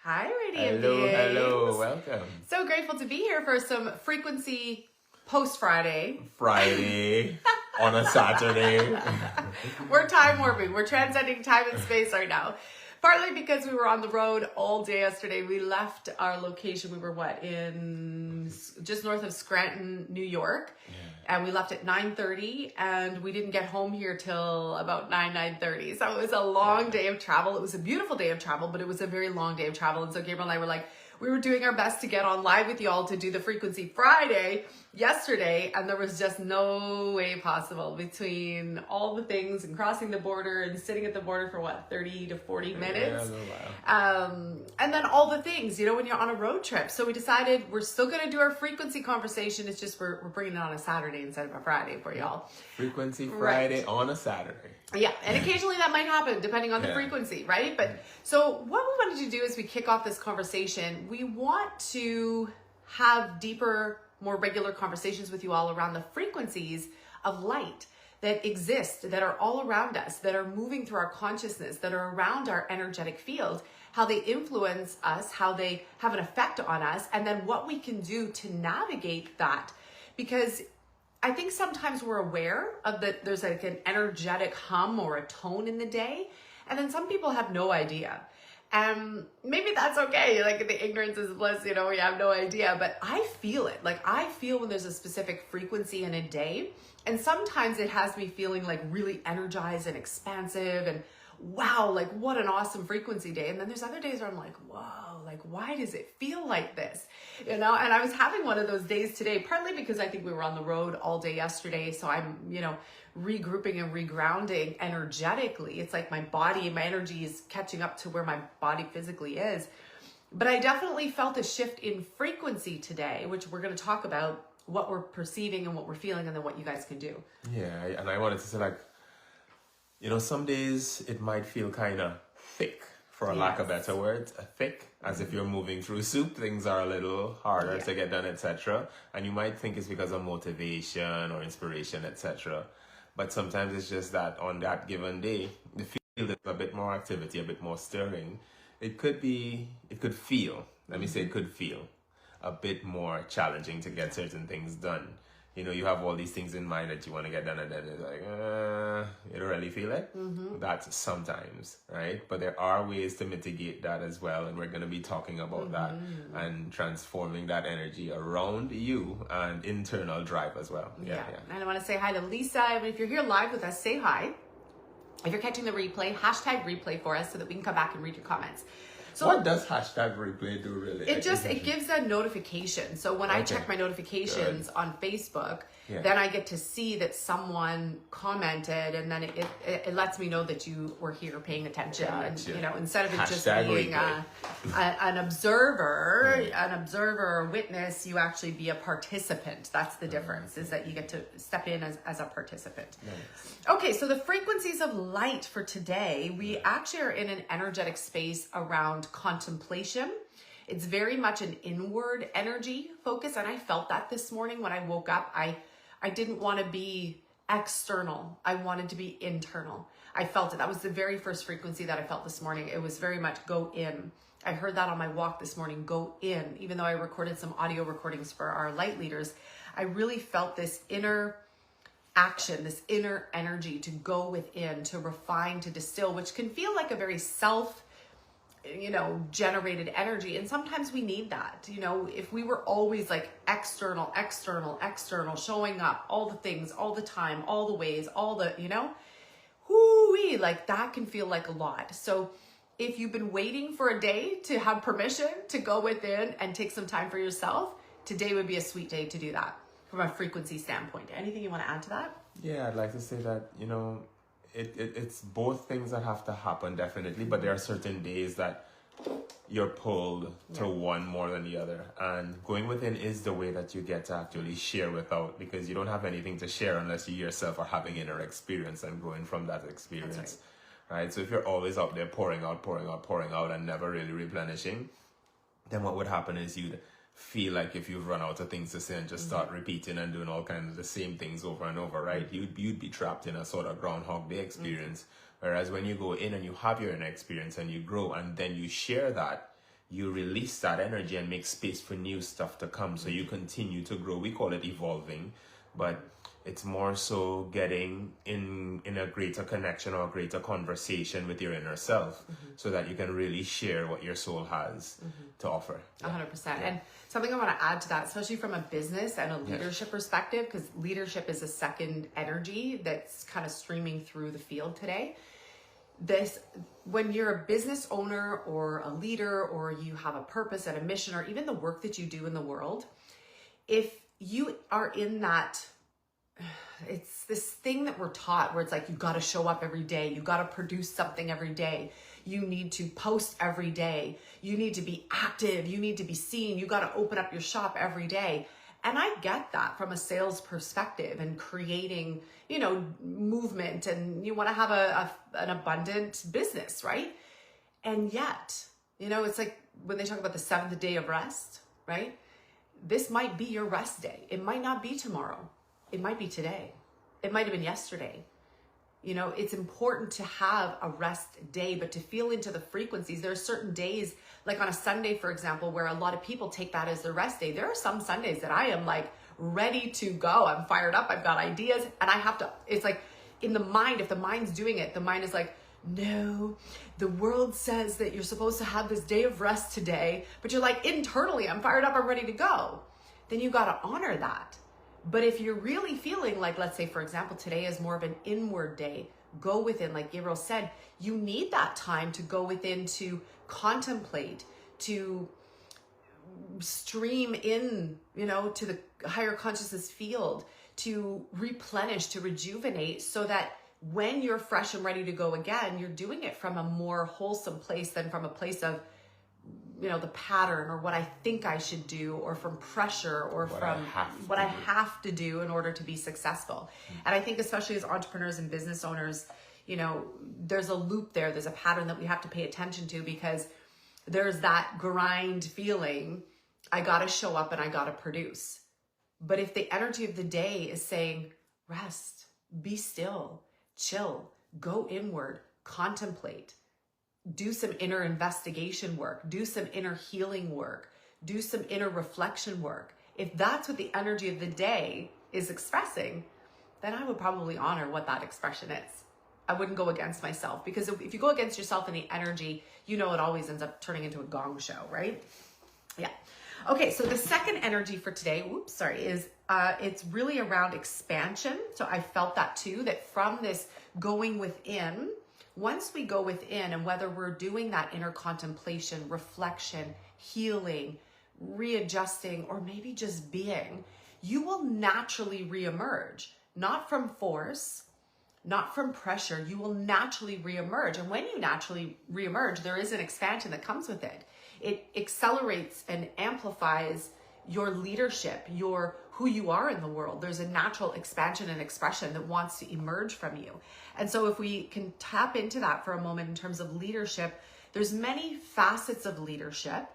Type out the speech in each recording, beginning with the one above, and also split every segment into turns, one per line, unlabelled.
Hi, Radiant
Hello,
Beings.
hello, welcome.
So grateful to be here for some frequency post-Friday.
Friday on a Saturday.
We're time warping. We're transcending time and space right now. Partly because we were on the road all day yesterday. We left our location. We were in just north of Scranton, New York. And we left at 9:30 and we didn't get home here till about 9:30. So it was a long day of travel. It was a beautiful day of travel, but it was a very long day of travel. And so Gabriel and I were like, we were doing our best to get on live with y'all to do the Frequency Friday yesterday, and there was just no way possible between all the things and crossing the border and sitting at the border for 30 to 40 minutes. And then all the things, when you're on a road trip. So we decided we're still going to do our frequency conversation. It's just we're bringing it on a Saturday instead of a Friday for y'all.
Frequency Friday on a Saturday.
Yeah, and occasionally that might happen depending on the frequency, right? But so what we wanted to do as we kick off this conversation, we want to have deeper, more regular conversations with you all around the frequencies of light that exist, that are all around us, that are moving through our consciousness, that are around our energetic field, how they influence us, how they have an effect on us, and then what we can do to navigate that. Because I think sometimes we're aware of that there's like an energetic hum or a tone in the day, and then some people have no idea. And maybe that's okay. Like the ignorance is bliss, we have no idea, but I feel it. Like I feel when there's a specific frequency in a day, and sometimes it has me feeling like really energized and expansive and wow, like what an awesome frequency day. And then there's other days where I'm like, whoa, like why does it feel like this? And I was having one of those days today, partly because I think we were on the road all day yesterday. So I'm, regrouping and regrounding energetically. It's like my body, my energy is catching up to where my body physically is. But I definitely felt a shift in frequency today, which we're going to talk about what we're perceiving and what we're feeling and then what you guys can do.
Yeah, and I wanted to say some days it might feel kind of thick, for a lack of better words, thick, as if you're moving through soup. Things are a little harder to get done, etc. And you might think it's because of motivation or inspiration, etc. But sometimes it's just that on that given day, the field is a bit more activity, a bit more stirring. It could feel a bit more challenging to get certain things done. You have all these things in mind that you want to get done, and then it's like, you don't really feel it. That's sometimes, right? But there are ways to mitigate that as well, and we're going to be talking about that and transforming that energy around you and internal drive as well. Yeah.
And I want to say hi to Lisa. If you're here live with us, say hi. If you're catching the replay, hashtag replay for us so that we can come back and read your comments. So
what does hashtag replay do really?
It gives a notification. So when I check my notifications on Facebook, then I get to see that someone commented, and then it lets me know that you were here paying attention.
Gotcha.
And instead of it just
Hashtag
being an observer, or witness, you actually be a participant. That's the difference, is that you get to step in as a participant.
Nice.
Okay, so the frequencies of light for today, we actually are in an energetic space around contemplation. It's very much an inward energy focus, and I felt that this morning when I woke up. I didn't want to be external. I wanted to be internal. I felt it. That was the very first frequency that I felt this morning. It was very much go in. I heard that on my walk this morning, go in. Even though I recorded some audio recordings for our light leaders, I really felt this inner action, this inner energy to go within, to refine, to distill, which can feel like a very generated energy. And sometimes we need that. If we were always like external, showing up, all the things, all the time, all the ways, all the, like that can feel like a lot. So if you've been waiting for a day to have permission to go within and take some time for yourself, today would be a sweet day to do that from a frequency standpoint. Anything you want to add to that?
Yeah, I'd like to say that, it's both things that have to happen, definitely, but there are certain days that you're pulled to one more than the other, and going within is the way that you get to actually share without, because you don't have anything to share unless you yourself are having inner experience and growing from that experience. Right? So if you're always up there pouring out and never really replenishing, then what would happen is you'd feel like if you've run out of things to say and just start repeating and doing all kinds of the same things over and over, right? You'd be trapped in a sort of Groundhog Day experience. Whereas when you go in and you have your inner experience and you grow and then you share that, you release that energy and make space for new stuff to come. So you continue to grow. We call it evolving, but it's more so getting in a greater connection or a greater conversation with your inner self, so that you can really share what your soul has to offer.
100%. And something I want to add to that, especially from a business and a leadership perspective, because leadership is a second energy that's kind of streaming through the field today. When you're a business owner or a leader, or you have a purpose and a mission, or even the work that you do in the world, if you are in that, it's this thing that we're taught where it's like, you got to show up every day. You got to produce something every day. You need to post every day. You need to be active. You need to be seen. You got to open up your shop every day. And I get that from a sales perspective and creating, movement, and you want to have an abundant business, right? And yet, it's like when they talk about the seventh day of rest, right? This might be your rest day. It might not be tomorrow. It might be today. It might have been yesterday. It's important to have a rest day, but to feel into the frequencies. There are certain days, like on a Sunday, for example, where a lot of people take that as their rest day. There are some Sundays that I am like ready to go. I'm fired up. I've got ideas, and I have to, it's like in the mind, if the mind's doing it, the mind is like, no, the world says that you're supposed to have this day of rest today, but you're like, internally, I'm fired up. I'm ready to go. Then you got to honor that. But if you're really feeling like, let's say, for example, today is more of an inward day, go within, like Gabriel said, you need that time to go within, to contemplate, to stream in, to the higher consciousness field, to replenish, to rejuvenate, so that when you're fresh and ready to go again, you're doing it from a more wholesome place than from a place of, the pattern, or what I think I should do, or from pressure, or from what I have to do in order to be successful. And I think especially as entrepreneurs and business owners, there's a loop there. There's a pattern that we have to pay attention to, because there's that grind feeling. I got to show up and I got to produce. But if the energy of the day is saying, rest, be still, chill, go inward, contemplate, do some inner investigation work, do some inner healing work, do some inner reflection work. If that's what the energy of the day is expressing, then I would probably honor what that expression is. I wouldn't go against myself, because if you go against yourself in the energy, it always ends up turning into a gong show, right? Yeah. Okay, so the second energy for today, is it's really around expansion. So I felt that too, that from this going within, once we go within, and whether we're doing that inner contemplation, reflection, healing, readjusting, or maybe just being, you will naturally reemerge, not from force, not from pressure. You will naturally reemerge. And when you naturally reemerge, there is an expansion that comes with it. It accelerates and amplifies your leadership, who you are in the world. There's a natural expansion and expression that wants to emerge from you. And so if we can tap into that for a moment in terms of leadership, there's many facets of leadership.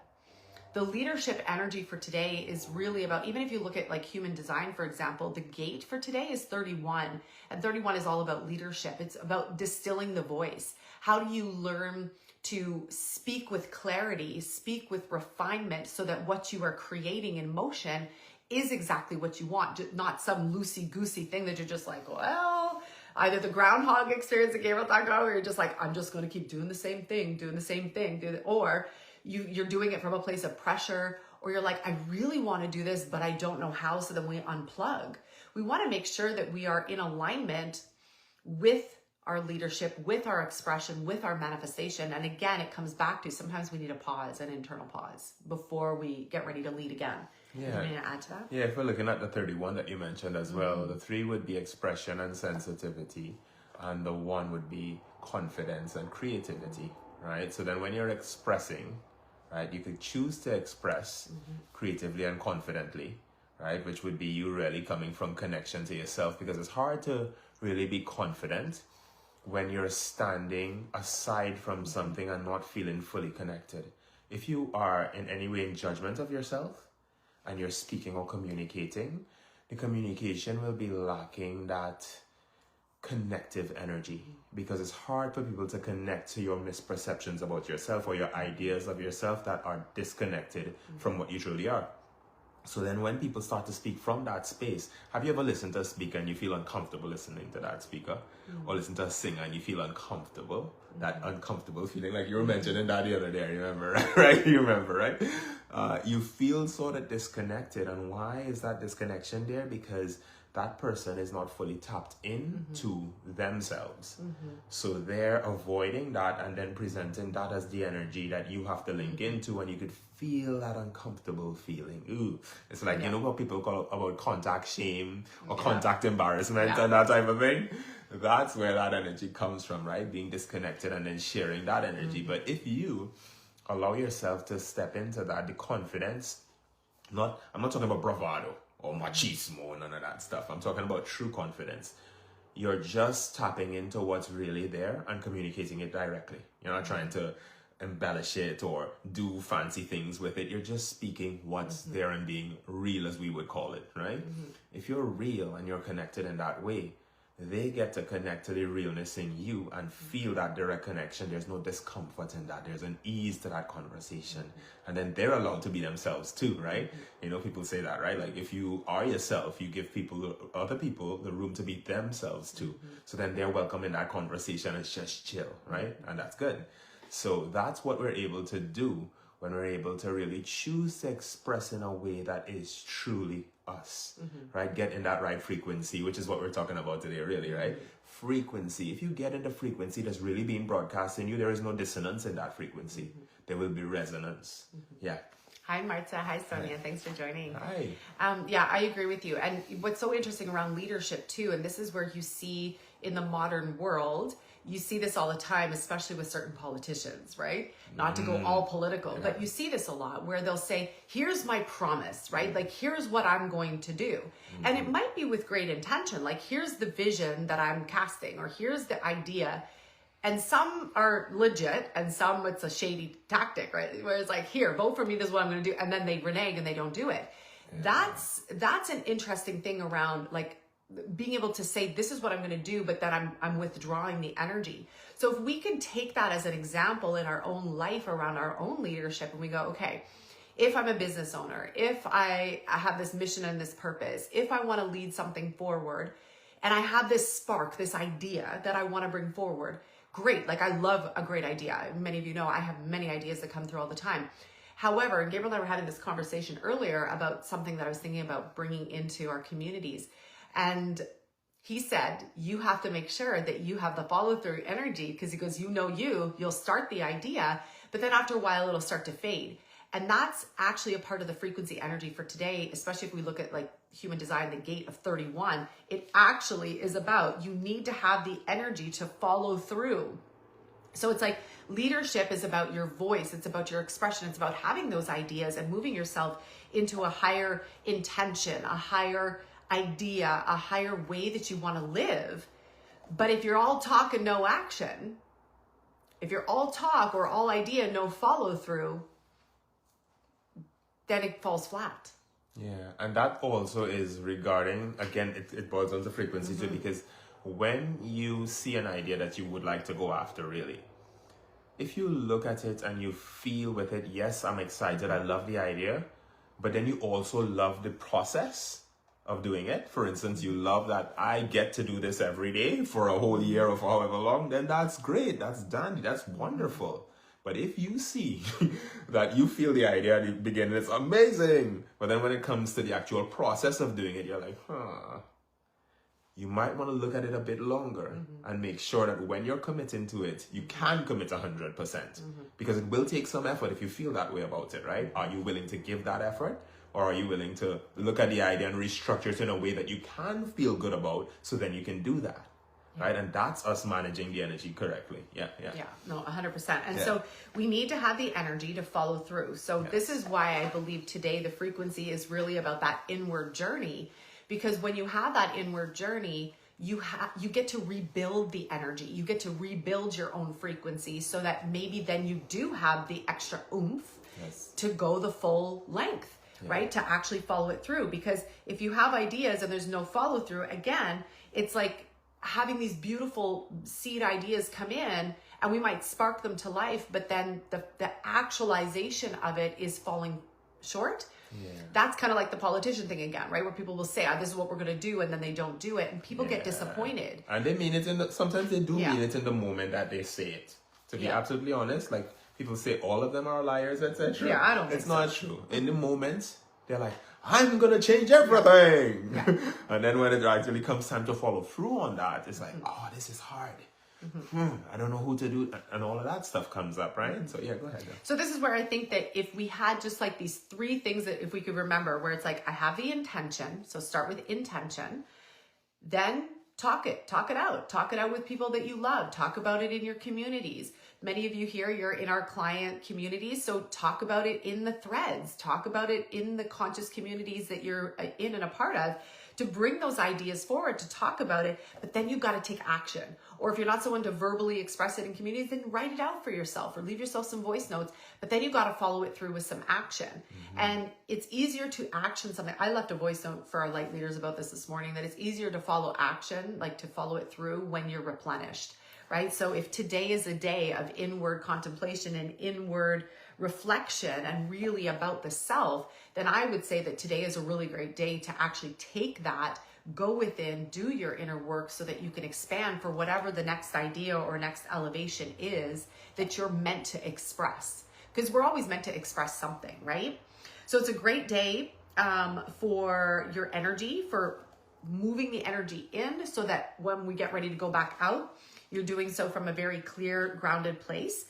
The leadership energy for today is really about, even if you look at like human design, for example, the gate for today is 31, and 31 is all about leadership. It's about distilling the voice. How do you learn to speak with clarity, speak with refinement, so that what you are creating in motion is exactly what you want, not some loosey-goosey thing that you're just like, well, either the groundhog experience that Gabriel talked about, where you're just like, I'm just going to keep doing the same thing, or you're doing it from a place of pressure, or you're like, I really want to do this, but I don't know how, so then we unplug. We want to make sure that we are in alignment with our leadership, with our expression, with our manifestation. And again, it comes back to, sometimes we need a pause, an internal pause, before we get ready to lead again.
Yeah.
You need to add to that?
Yeah, if we're looking at the 31 that you mentioned as well, the 3 would be expression and sensitivity, and the 1 would be confidence and creativity, right? So then when you're expressing, right, you could choose to express creatively and confidently, right? Which would be you really coming from connection to yourself, because it's hard to really be confident when you're standing aside from something and not feeling fully connected. If you are in any way in judgment of yourself and you're speaking or communicating, the communication will be lacking that connective energy, because it's hard for people to connect to your misperceptions about yourself or your ideas of yourself that are disconnected from what you truly are. So then when people start to speak from that space, have you ever listened to a speaker and you feel uncomfortable listening to that speaker? Or listen to a singer and you feel uncomfortable? That uncomfortable feeling, like you were mentioning that the other day, remember, right? You remember, right? You feel sort of disconnected. And why is that disconnection there? Because that person is not fully tapped into themselves. So they're avoiding that and then presenting that as the energy that you have to link into, and you could feel that uncomfortable feeling. Ooh, it's like, you know what people call about contact shame or contact embarrassment and that type of thing? That's where that energy comes from, right? Being disconnected and then sharing that energy. But if you allow yourself to step into that, the confidence, I'm not talking about bravado or machismo, none of that stuff. I'm talking about true confidence. You're just tapping into what's really there and communicating it directly. You're not trying to embellish it or do fancy things with it. You're just speaking what's there and being real, as we would call it, right? If you're real and you're connected in that way, they get to connect to the realness in you and feel that direct connection. There's no discomfort in that. There's an ease to that conversation. And then they're allowed to be themselves too, right? You know, people say that, right? Like if you are yourself, you give other people the room to be themselves too. So then they're welcome in that conversation. It's just chill, right? And that's good. So that's what we're able to do when we're able to really choose to express in a way that is truly us, right? Get in that right frequency, which is what we're talking about today, really, right? Frequency. If you get in the frequency that's really being broadcast in you, there is no dissonance in that frequency. There will be resonance. Yeah.
Hi, Marta. Hi, Sonia. Thanks for joining.
Hi.
Yeah, I agree with you. And what's so interesting around leadership too, and this is where you see in the modern world, you see this all the time, especially with certain politicians, right? Not to go all political, but you see this a lot where they'll say, here's my promise, right? Like, here's what I'm going to do. And it might be with great intention. Like, here's the vision that I'm casting, or here's the idea. And some are legit and some it's a shady tactic, right? Where it's like, here, vote for me, this is what I'm going to do. And then they renege and they don't do it. That's an interesting thing around like being able to say, this is what I'm going to do, but then I'm withdrawing the energy. So if we can take that as an example in our own life around our own leadership and we go, okay, if I'm a business owner, if I have this mission and this purpose, if I want to lead something forward and I have this spark, this idea that I want to bring forward, great. Like I love a great idea. Many of you know I have many ideas that come through all the time. However, Gabriel and I were having this conversation earlier about something that I was thinking about bringing into our communities. And he said, you have to make sure that you have the follow through energy, because he goes, you'll start the idea, but then after a while, it'll start to fade. And that's actually a part of the frequency energy for today, especially if we look at like human design, the gate of 31, it actually is about, you need to have the energy to follow through. So it's like leadership is about your voice. It's about your expression. It's about having those ideas and moving yourself into a higher intention, a higher idea, a higher way that you want to live. But if you're all talk and no action, if you're all talk or all idea, no follow through, then it falls flat.
Yeah, and that also is regarding, again, it boils down to frequency too, because when you see an idea that you would like to go after, really, if you look at it and you feel with it, yes, I'm excited, I love the idea, but then you also love the process of doing it. For instance, you love that I get to do this every day for a whole year or for however long, then that's great, that's dandy, that's wonderful. But if you see that you feel the idea at the beginning, it's amazing. But then when it comes to the actual process of doing it, you're like, you might want to look at it a bit longer and make sure that when you're committing to it, you can commit 100%. Because it will take some effort if you feel that way about it, right? Are you willing to give that effort? Or are you willing to look at the idea and restructure it in a way that you can feel good about, so then you can do that? Right? And that's us managing the energy correctly. Yeah, no,
100%. And so we need to have the energy to follow through. So this is why I believe today the frequency is really about that inward journey, because when you have that inward journey, you get to rebuild the energy. You get to rebuild your own frequency, so that maybe then you do have the extra oomph to go the full length, right? To actually follow it through. Because if you have ideas and there's no follow through, again, it's like, having these beautiful seed ideas come in, and we might spark them to life, but then the actualization of it is falling short. Yeah. That's kind of like the politician thing again, right? Where people will say, this is what we're going to do, and then they don't do it, and people get disappointed.
And they mean it sometimes they do mean it in the moment that they say it. To be absolutely honest, like people say all of them are liars, etc.
Yeah, I don't think
it's not true. In the moment, they're like, I'm going to change everything. Yeah. And then when it actually comes time to follow through on that, it's like, oh, this is hard. I don't know who to do, and all of that stuff comes up, right? So yeah, go ahead.
So this is where I think that if we had just like these 3 things that if we could remember, where it's like, I have the intention. So start with intention, then talk it out with people that you love. Talk about it in your communities. Many of you here, you're in our client communities. So talk about it in the threads, talk about it in the conscious communities that you're in and a part of, to bring those ideas forward, to talk about it. But then you've got to take action. Or if you're not someone to verbally express it in communities, then write it out for yourself or leave yourself some voice notes. But then you've got to follow it through with some action. And it's easier to action something. I left a voice note for our light leaders about this morning, that it's easier to follow action, like to follow it through when you're replenished, right? So if today is a day of inward contemplation and inward reflection and really about the self, then I would say that today is a really great day to actually take that, go within, do your inner work so that you can expand for whatever the next idea or next elevation is that you're meant to express. Because we're always meant to express something, right? So it's a great day for your energy, for moving the energy in so that when we get ready to go back out, you're doing so from a very clear, grounded place.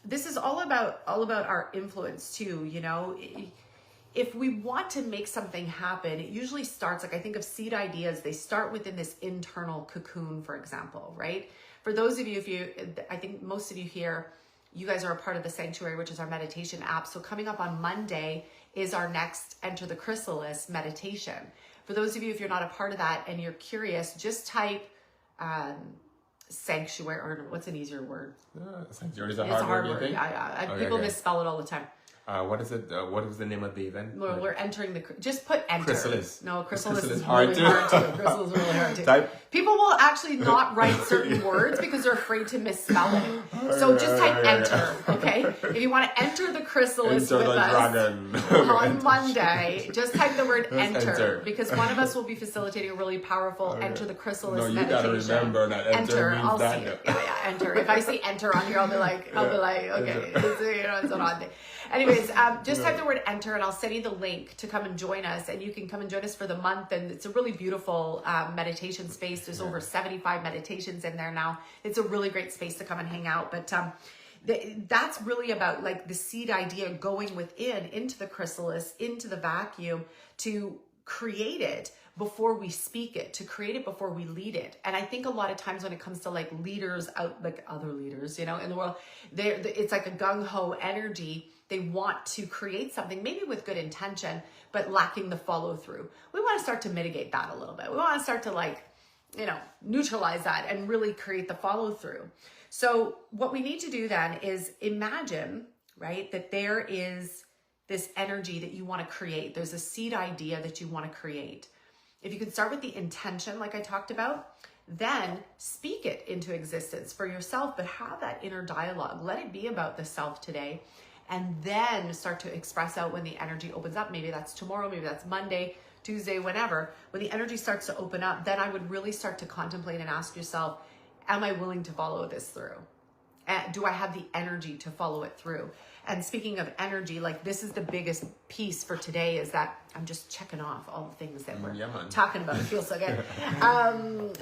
This is all about our influence too. You know, if we want to make something happen, it usually starts, like I think of seed ideas, they start within this internal cocoon, for example, right? For those of you, I think most of you here, you guys are a part of the Sanctuary, which is our meditation app. So coming up on Monday is our next Enter the Chrysalis meditation. For those of you, if you're not a part of that and you're curious, just type sanctuary, or what's an easier word?
Sanctuary is a hard word.
Yeah. Okay, people misspell it all the time.
What is it? What is the name of the event?
We're entering the. Just put enter.
Chrysalis.
No, chrysalis is
hard
really
too.
hard too. Chrysalis is really hard too. People will actually not write certain words because they're afraid to misspell it. So just type enter, okay? If you want to enter the chrysalis with us on Monday, just type the word enter, because one of us will be facilitating a really powerful enter the chrysalis meditation.
No, you gotta remember that enter means
I'll
that.
see it. Yeah, enter. If I see enter on here, I'll be like, okay, it's an odd thing. Anyways, just type the word enter and I'll send you the link to come and join us, and you can come and join us for the month. And it's a really beautiful meditation space. There's over 75 meditations in there now. It's a really great space to come and hang out. But that's really about like the seed idea going within, into the chrysalis, into the vacuum, to create it before we speak it, to create it before we lead it. And I think a lot of times when it comes to like leaders out, like other leaders, you know, in the world, it's like a gung-ho energy. They want to create something, maybe with good intention, but lacking the follow through. We want to start to mitigate that a little bit. We want to start to like, you know, neutralize that and really create the follow through. So what we need to do then is imagine, right, that there is this energy that you want to create. There's a seed idea that you want to create. If you can start with the intention, like I talked about, then speak it into existence for yourself, but have that inner dialogue. Let it be about the self today, and then start to express out when the energy opens up. Maybe that's tomorrow, maybe that's Monday, Tuesday, whenever. When the energy starts to open up, then I would really start to contemplate and ask yourself, am I willing to follow this through? Do I have the energy to follow it through? And speaking of energy, like this is the biggest piece for today, is that I'm just checking off all the things that we're talking about. It feels so good.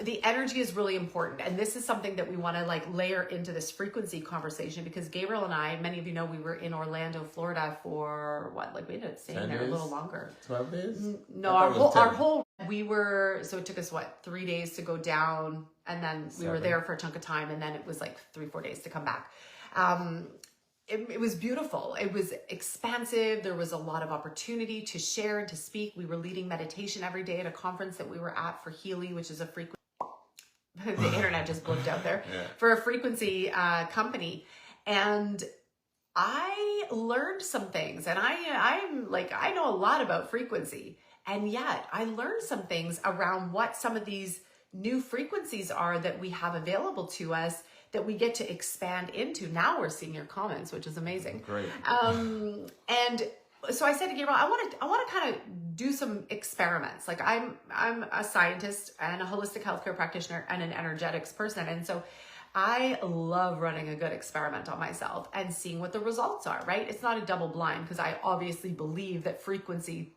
The energy is really important. And this is something that we want to like layer into this frequency conversation, because Gabriel and I, many of you know, we were in Orlando, Florida for what? Like we ended up staying there a little longer.
12 days?
No, our whole, so it took us 3 days to go down, and then we were there for a chunk of time, and then it was like 3-4 days to come back. It was beautiful. It was expansive. There was a lot of opportunity to share and to speak. We were leading meditation every day at a conference that we were at for Healy, which is a frequency. The internet just blipped out there. For a frequency company. And I learned some things, and I'm like, I know a lot about frequency, and yet I learned some things around what some of these, new frequencies are that we have available to us that we get to expand into. Now we're seeing your comments, which is amazing.
Great.
And so I said to Gabriel, I want to kind of do some experiments. Like I'm a scientist and a holistic healthcare practitioner and an energetics person. And so I love running a good experiment on myself and seeing what the results are, right? It's not a double blind because I obviously believe that frequency,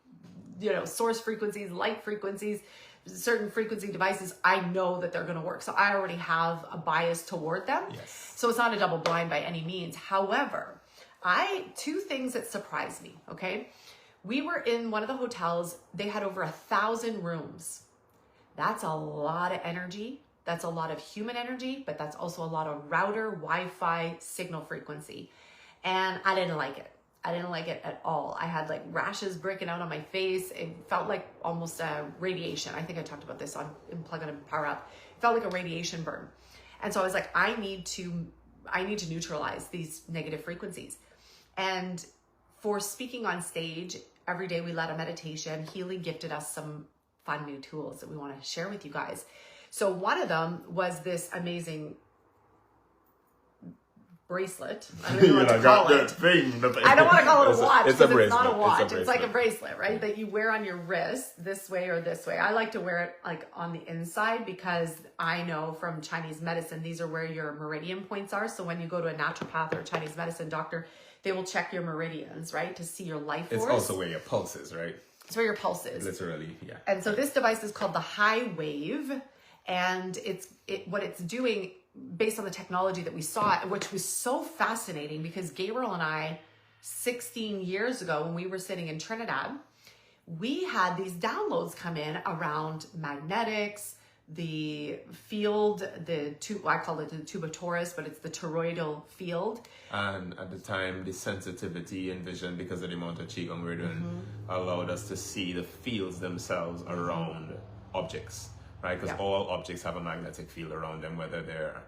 source frequencies, light frequencies, certain frequency devices, I know that they're going to work. So I already have a bias toward them.
Yes.
So it's not a double blind by any means. However, two things that surprised me, okay? We were in one of the hotels. They had over 1,000 rooms. That's a lot of energy. That's a lot of human energy, but that's also a lot of router Wi-Fi signal frequency. And I didn't like it. I didn't like it at all. I had like rashes breaking out on my face. It felt like almost a radiation. I think I talked about this in Plug In and Power Up. It felt like a radiation burn. And so I was like, I need to neutralize these negative frequencies. And for speaking on stage, every day we led a meditation. Healing gifted us some fun new tools that we want to share with you guys. So one of them was this amazing bracelet. I don't know what to call it. I don't want to call it a watch because it's not a watch. It's like a bracelet, right? That you wear on your wrist this way or this way. I like to wear it like on the inside because I know from Chinese medicine, these are where your meridian points are. So when you go to a naturopath or a Chinese medicine doctor, they will check your meridians, right? To see your life force.
It's also where your pulse is, right?
It's where your pulse is.
Literally, yeah.
And so this device is called the High Wave. And what it's doing based on the technology that we saw, which was so fascinating because Gabriel and I, 16 years ago when we were sitting in Trinidad, we had these downloads come in around magnetics, the field, I call it the tubatorus, but it's the toroidal field.
And at the time, the sensitivity and vision, because of the amount of Qigong we're doing, allowed us to see the fields themselves around objects. Right, because all objects have a magnetic field around them, whether they're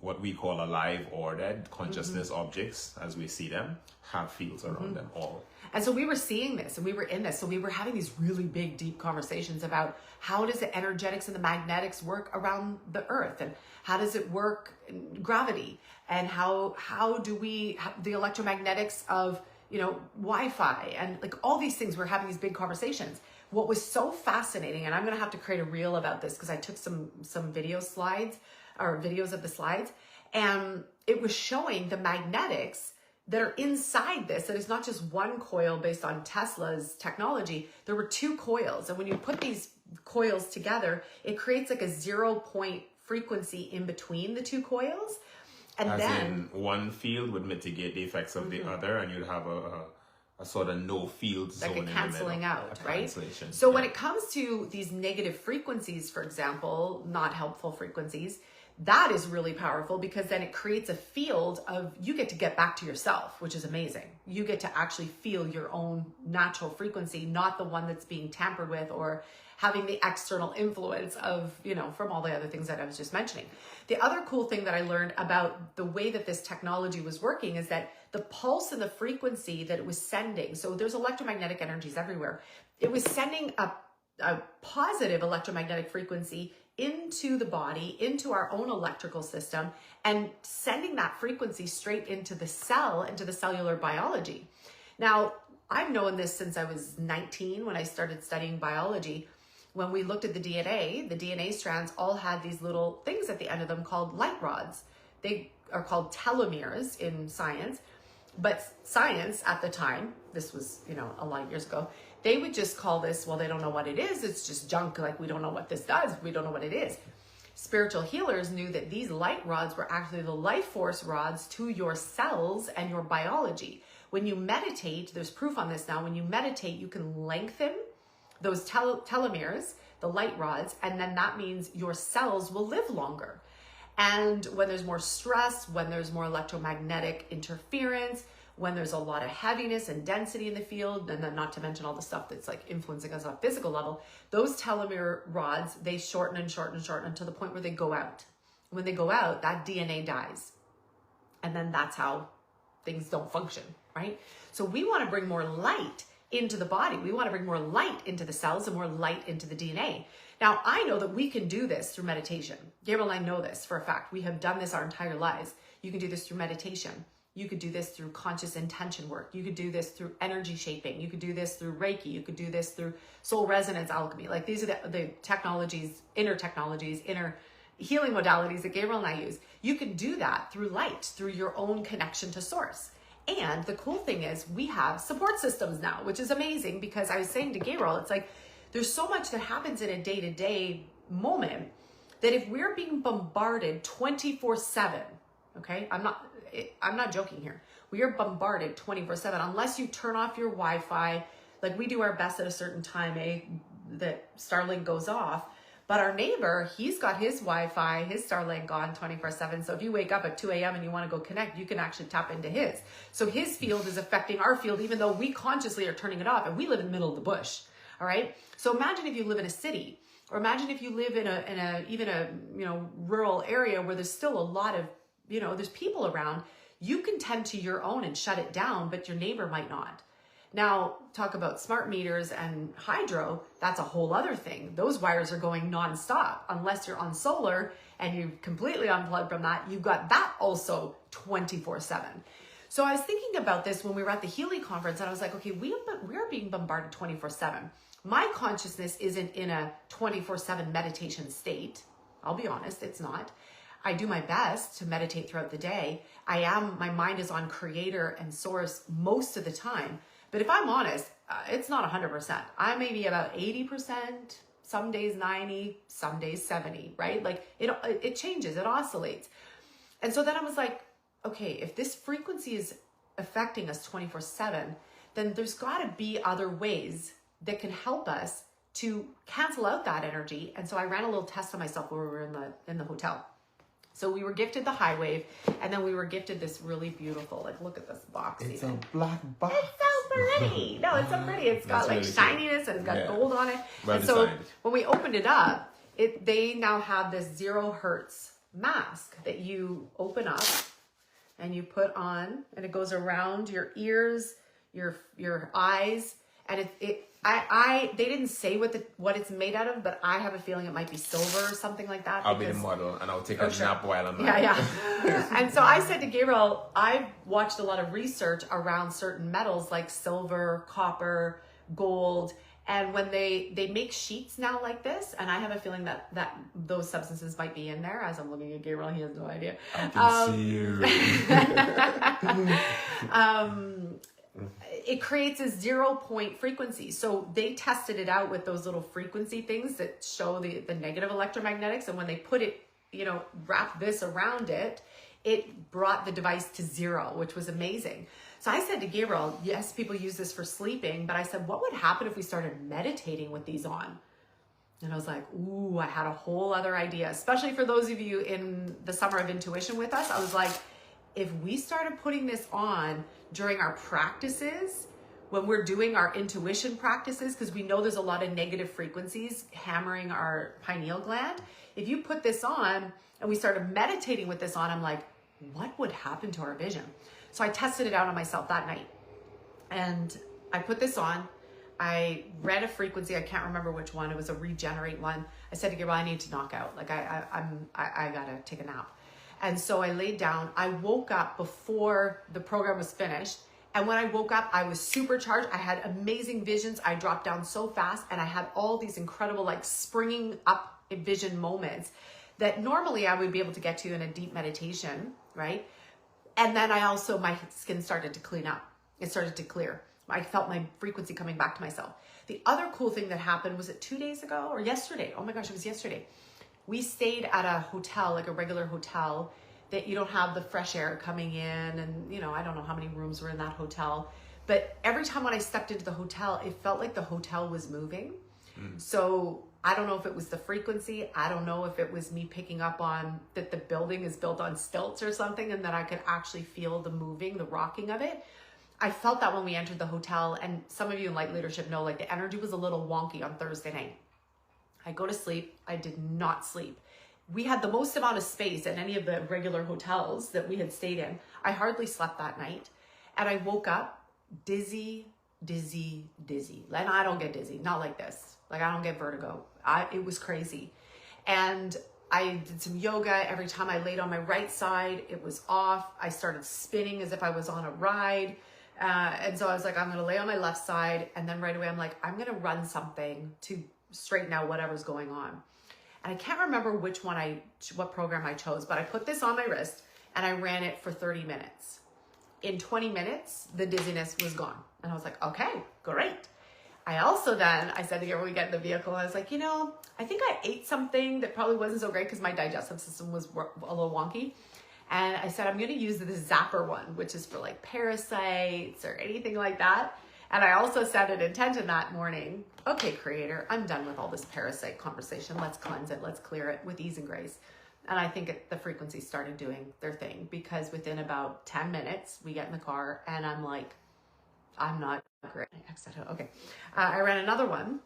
what we call alive or dead. Consciousness objects, as we see them, have fields around them all. And
so we were seeing this and we were in this. So we were having these really big, deep conversations about how does the energetics and the magnetics work around the earth, and how does it work in gravity, and how do we the electromagnetics of Wi-Fi, and like all these things. We're having these big conversations. What was so fascinating, and I'm going to have to create a reel about this because I took some video slides or videos of the slides, and it was showing the magnetics that are inside this. That it's not just one coil based on Tesla's technology. There were 2 coils. And when you put these coils together, it creates like a 0-point frequency in between the 2 coils. And
as
then
in one field would mitigate the effects of the other, and you'd have a sort of no field zone,
like a canceling out, right?
So
when it comes to these negative frequencies, for example, not helpful frequencies, that is really powerful because then it creates a field of, you get back to yourself, which is amazing. You get to actually feel your own natural frequency, not the one that's being tampered with or having the external influence of, from all the other things that I was just mentioning. The other cool thing that I learned about the way that this technology was working is that the pulse and the frequency that it was sending, so there's electromagnetic energies everywhere. It was sending a positive electromagnetic frequency into the body, into our own electrical system, and sending that frequency straight into the cell, into the cellular biology. Now, I've known this since I was 19 when I started studying biology. When we looked at the DNA strands all had these little things at the end of them called light rods. They are called telomeres in science, but science at the time, this was, a lot of years ago, they would just call this, well, they don't know what it is. It's just junk. Like, we don't know what this does. We don't know what it is. Spiritual healers knew that these light rods were actually the life force rods to your cells and your biology. When you meditate, there's proof on this now. When you meditate, you can lengthen those telomeres, the light rods, and then that means your cells will live longer. And when there's more stress, when there's more electromagnetic interference, when there's a lot of heaviness and density in the field, and then not to mention all the stuff that's like influencing us on a physical level, those telomere rods, they shorten and shorten and shorten to the point where they go out. When they go out, that DNA dies. And then that's how things don't function, right? So we want to bring more light into the body. We want to bring more light into the cells and more light into the DNA. Now, I know that we can do this through meditation. Gabriel and I know this for a fact. We have done this our entire lives. You can do this through meditation. You could do this through conscious intention work. You could do this through energy shaping. You could do this through Reiki. You could do this through soul resonance alchemy. Like these are the technologies, inner healing modalities that Gabriel and I use. You can do that through light, through your own connection to source. And the cool thing is we have support systems now, which is amazing, because I was saying to Gabriel, it's like, there's so much that happens in a day-to-day moment that if we're being bombarded 24/7, okay, I'm not joking here. We are bombarded 24/7 unless you turn off your Wi-Fi. Like we do our best at a certain time, that Starlink goes off. But our neighbor, he's got his Wi-Fi, his Starlink on 24/7. So if you wake up at 2 a.m. and you want to go connect, you can actually tap into his. So his field is affecting our field, even though we consciously are turning it off, and we live in the middle of the bush. All right. So imagine if you live in a city, or imagine if you live in a rural area where there's still a lot of, there's people around. You can tend to your own and shut it down, but your neighbor might not. Now, talk about smart meters and hydro, that's a whole other thing. Those wires are going nonstop. Unless you're on solar and you completely unplugged from that, you've got that also 24/7. So I was thinking about this when we were at the Healy conference, and I was like, okay, we're being bombarded 24/7. My consciousness isn't in a 24/7 meditation state. I'll be honest, it's not. I do my best to meditate throughout the day. My mind is on creator and source most of the time. But if I'm honest, it's not 100%. I may be about 80%, some days 90, some days 70, right? Like it changes, it oscillates. And so then I was like, okay, if this frequency is affecting us 24/7, then there's got to be other ways that can help us to cancel out that energy. And so I ran a little test on myself when we were in the hotel. So we were gifted the high wave, and then we were gifted this really beautiful, like, look at this box.
It's
even.
a black box.
It's so pretty. No, it's so pretty. It's got like
really
shininess and it's got gold on it.
Well
and so
designed.
when we opened it up, they now have this 0 hertz mask that you open up and you put on, and it goes around your ears, your eyes, and they didn't say what it's made out of, but I have a feeling it might be silver or something like that.
I'll be the model, and I'll take a nap while I'm
there. Yeah. And so I said to Gabriel, I've watched a lot of research around certain metals like silver, copper, gold, and when they make sheets now like this, and I have a feeling that those substances might be in there. As I'm looking at Gabriel, he has no idea.
I can see you.
It creates a 0 point frequency. So they tested it out with those little frequency things that show the negative electromagnetics. And when they put it, wrap this around it, it brought the device to 0, which was amazing. So I said to Gabriel, yes, people use this for sleeping, but I said, what would happen if we started meditating with these on? And I was like, ooh, I had a whole other idea, especially for those of you in the Summer of Intuition with us. I was like, if we started putting this on during our practices, when we're doing our intuition practices, because we know there's a lot of negative frequencies hammering our pineal gland. If you put this on and we started meditating with this on, I'm like, what would happen to our vision? So I tested it out on myself that night, and I put this on. I read a frequency. I can't remember which one. It was a regenerate one. I said to Gabriel, I need to knock out. Like I gotta take a nap. And so I laid down. I woke up before the program was finished. And when I woke up, I was supercharged. I had amazing visions. I dropped down so fast, and I had all these incredible, like, springing up vision moments that normally I would be able to get to in a deep meditation, right? And then my skin started to clean up. It started to clear. I felt my frequency coming back to myself. The other cool thing that happened, was it 2 days ago or yesterday? Oh my gosh, it was yesterday. We stayed at a hotel, like a regular hotel, that you don't have the fresh air coming in, and I don't know how many rooms were in that hotel, but every time when I stepped into the hotel, it felt like the hotel was moving. So I don't know if it was the frequency. I don't know if it was me picking up on that the building is built on stilts or something, and that I could actually feel the moving, the rocking of it. I felt that when we entered the hotel, and some of you in Light Leadership know, like, the energy was a little wonky on Thursday night. I go to sleep. I did not sleep. We had the most amount of space at any of the regular hotels that we had stayed in. I hardly slept that night. And I woke up dizzy, dizzy. And I don't get dizzy, not like this. Like I don't get vertigo. It was crazy. And I did some yoga. Every time I laid on my right side, it was off. I started spinning as if I was on a ride. And so I was like, I'm going to lay on my left side. And then right away, I'm like, I'm going to run something to straighten out whatever's going on. And I can't remember what program I chose, but I put this on my wrist and I ran it for 30 minutes. In 20 minutes, the dizziness was gone. And I was like, okay, great. I also then, I said to Gabriel, we get in the vehicle, I was like, I think I ate something that probably wasn't so great because my digestive system was a little wonky. And I said, I'm going to use this Zapper one, which is for like parasites or anything like that. And I also set an intention that morning. Okay, Creator, I'm done with all this parasite conversation. Let's cleanse it. Let's clear it with ease and grace. And I think the frequencies started doing their thing because within about 10 minutes, we get in the car and I'm like, I'm not great. Okay. I ran another one.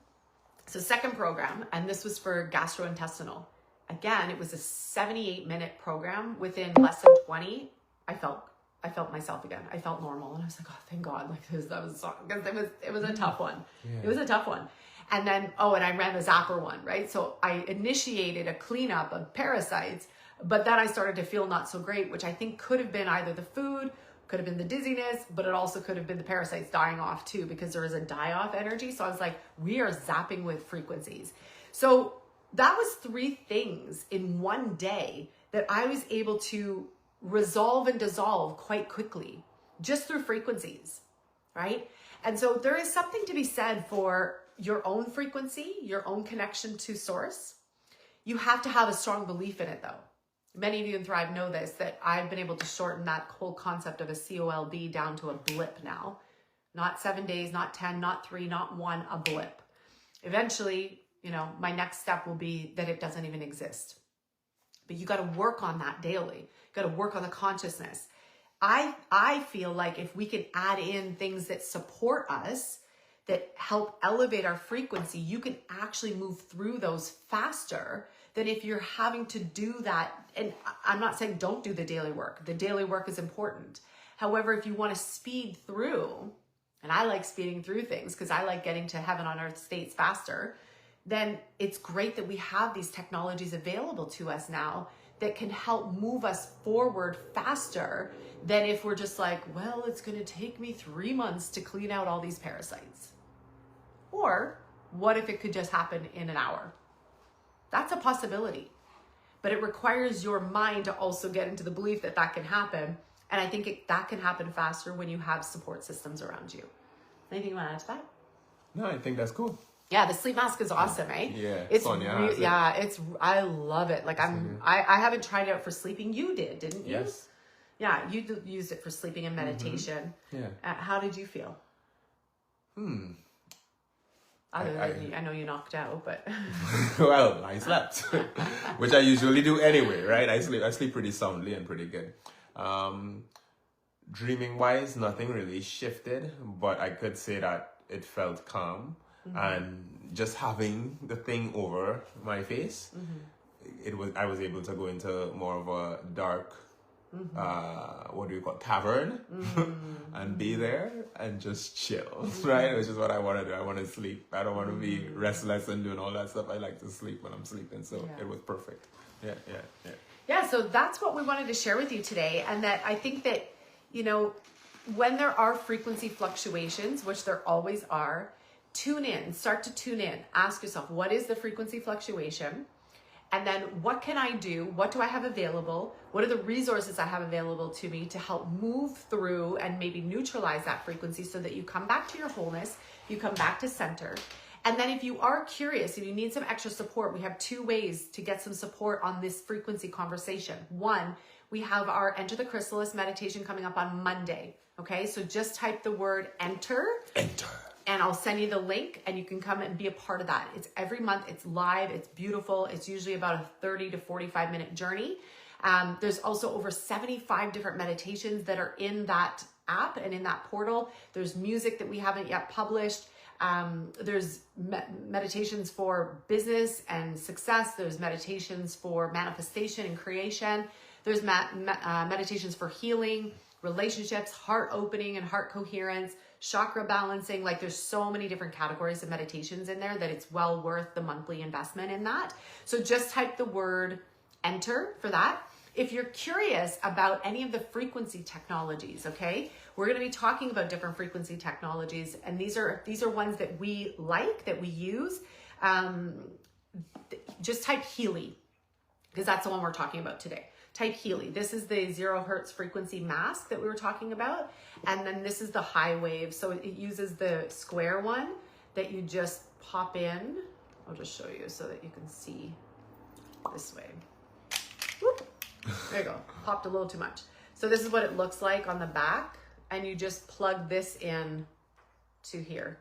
So second program, and this was for gastrointestinal. Again, it was a 78-minute program. Within less than 20, I felt myself again. I felt normal, and I was like, "Oh, thank God!" Like because it was a tough one. Yeah. It was a tough one. And then and I ran the Zapper one, right? So I initiated a cleanup of parasites, but then I started to feel not so great, which I think could have been either the food, could have been the dizziness, but it also could have been the parasites dying off too, because there is a die-off energy. So I was like, we are zapping with frequencies. So that was 3 things in one day that I was able to resolve and dissolve quite quickly just through frequencies, right? And so there is something to be said for your own frequency, your own connection to source. You have to have a strong belief in it though. Many of you in Thrive know this, that I've been able to shorten that whole concept of a COLB down to a blip now. Not 7 days, not 10, not 3, not 1, a blip. Eventually, my next step will be that it doesn't even exist. But you got to work on that daily. You got to work on the consciousness. I feel like if we can add in things that support us, that help elevate our frequency, you can actually move through those faster than if you're having to do that. And I'm not saying don't do the daily work. The daily work is important. However, if you want to speed through, and I like speeding through things because I like getting to heaven on earth states faster, then it's great that we have these technologies available to us now that can help move us forward faster than if we're just like, well, it's going to take me 3 months to clean out all these parasites. Or what if it could just happen in an hour? That's a possibility. But it requires your mind to also get into the belief that that can happen. And I think that can happen faster when you have support systems around you. Anything you want to add to that?
No, I think that's cool.
Yeah, the sleep mask is awesome, eh?
Yeah,
it's
Sonia
I love it. Like I haven't tried it out for sleeping. You didn't you?
Yes.
Yeah, you used it for sleeping and meditation.
Mm-hmm. Yeah.
How did you feel? I know you knocked out, but
well, I slept, which I usually do anyway, right? I sleep pretty soundly and pretty good. Dreaming wise, nothing really shifted, but I could say that it felt calm. And just having the thing over my face, I was able to go into more of a dark, cavern, and be there and just chill, right? Which is what I want to do. I want to sleep. I don't want to be restless and doing all that stuff. I like to sleep when I'm sleeping, so it was perfect. Yeah, so that's what we wanted to share with you today, and that I think that, when there are frequency fluctuations, which there always are, start to tune in. Ask yourself, what is the frequency fluctuation? And then what can I do? What do I have available? What are the resources I have available to me to help move through and maybe neutralize that frequency so that you come back to your wholeness, you come back to center. And then if you are curious, if you need some extra support, we have 2 ways to get some support on this frequency conversation. 1, we have our Enter the Chrysalis meditation coming up on Monday. Okay, so just type the word enter. And I'll send you the link and you can come and be a part of that. It's every month, it's live, it's beautiful. It's usually about a 30 to 45 minute journey. There's also over 75 different meditations that are in that app and in that portal. There's music that we haven't yet published. There's meditations for business and success. There's meditations for manifestation and creation. There's meditations for healing, relationships, heart opening and heart coherence,
chakra balancing. Like there's so many different categories of meditations in there that it's well worth the monthly investment in that. So just type the word enter for that. If you're curious about any of the frequency technologies, okay, we're going to be talking about different frequency technologies, and these are ones that we like, that we use. Just type Healy, because that's the one we're talking about today. Type Healy. This is the 0 hertz frequency mask that we were talking about, and then this is the high wave. So it uses the square one that you just pop in. I'll just show you so that you can see this way. Whoop. There you go. Popped a little too much. So this is what it looks like on the back, and you just plug this in to here.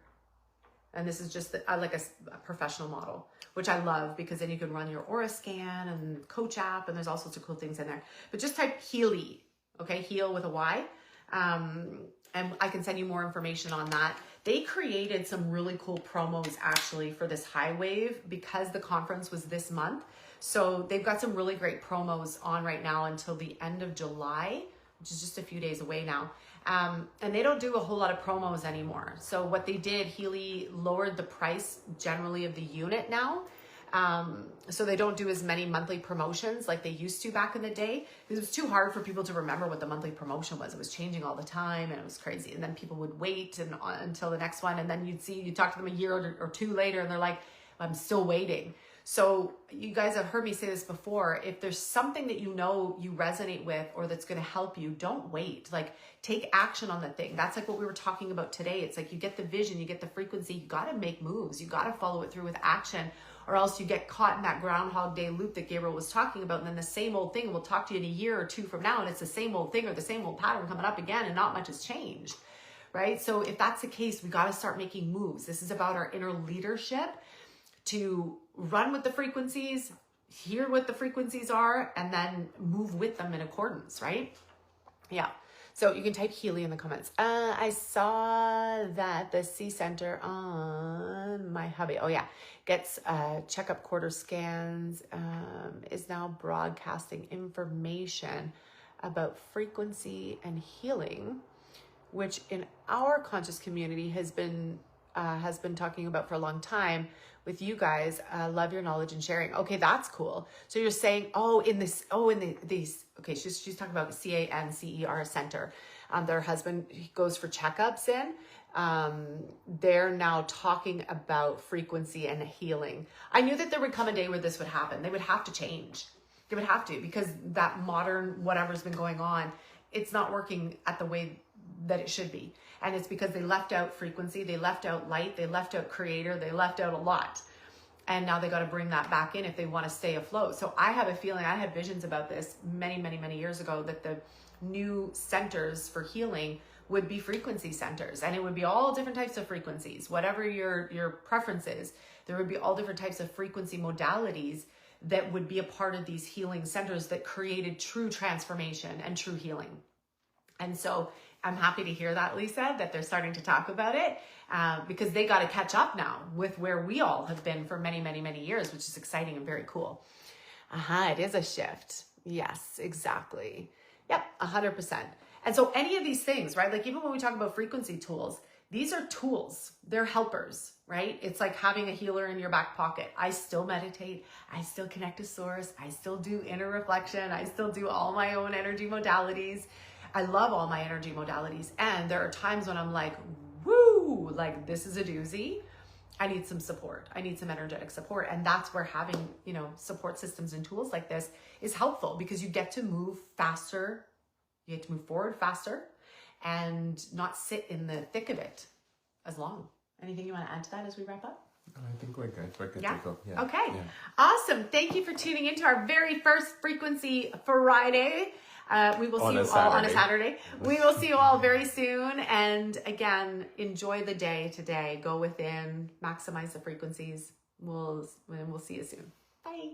And this is just like a professional model, which I love, because then you can run your aura scan and coach app, and there's all sorts of cool things in there. But just type Healy, okay? Heal with a Y. And I can send you more information on that. They created some really cool promos actually for this high wave, because the conference was this month. So they've got some really great promos on right now until the end of July, which is just a few days away now. And they don't do a whole lot of promos anymore. So what they did, Healy lowered the price generally of the unit now. So they don't do as many monthly promotions like they used to back in the day, because it was too hard for people to remember what the monthly promotion was. It was changing all the time, and it was crazy. And then people would wait until the next one. And then you talk to them a year or two later, and they're like, I'm still waiting. So you guys have heard me say this before. If there's something that you know you resonate with, or that's going to help you, don't wait. Like, take action on the thing. That's like what we were talking about today. It's like you get the vision, you get the frequency, you got to make moves. You got to follow it through with action, or else you get caught in that Groundhog Day loop that Gabriel was talking about. And then the same old thing, we'll talk to you in a year or two from now, and it's the same old thing or the same old pattern coming up again, and not much has changed, right? So if that's the case, we got to start making moves. This is about our inner leadership to run with the frequencies, hear what the frequencies are, and then move with them in accordance, right? Yeah. So you can type Healy in the comments. I saw that the C Center on my hubby, oh yeah, gets checkup quarter scans, is now broadcasting information about frequency and healing, which in our conscious community has been talking about for a long time with you guys. Love your knowledge and sharing. Okay, that's cool. So you're saying, these, okay, she's talking about CANCER Center. Their husband goes for checkups in. They're now talking about frequency and healing. I knew that there would come a day where this would happen. They would have to change. They would have to, because that modern whatever's been going on, it's not working at the way that it should be. And it's because they left out frequency, they left out light, they left out creator, they left out a lot. And now they got to bring that back in if they want to stay afloat. So I have a feeling, I had visions about this many years ago, that the new centers for healing would be frequency centers, and it would be all different types of frequencies, whatever your preference is. There would be all different types of frequency modalities that would be a part of these healing centers that created true transformation and true healing. And so I'm happy to hear that, Lisa, that they're starting to talk about it, because they got to catch up now with where we all have been for many years, which is exciting and very cool. It is a shift. Yes, exactly. Yep, 100%. And so any of these things, right? Like even when we talk about frequency tools, these are tools. They're helpers, right? It's like having a healer in your back pocket. I still meditate. I still connect to source. I still do inner reflection. I still do all my own energy modalities. I love all my energy modalities. And there are times when I'm like, woo, like this is a doozy. I need some support. I need some energetic support. And that's where having, support systems and tools like this is helpful, because you get to move faster. You get to move forward faster and not sit in the thick of it as long. Anything you want to add to that as we wrap up?
I think we're good. We're good
to
go. Yeah.
Okay.
Yeah.
Awesome. Thank you for tuning into our very first Frequency Friday. We will see you all on a Saturday. We will see you all very soon. And again, enjoy the day today. Go within, maximize the frequencies. We'll see you soon. Bye.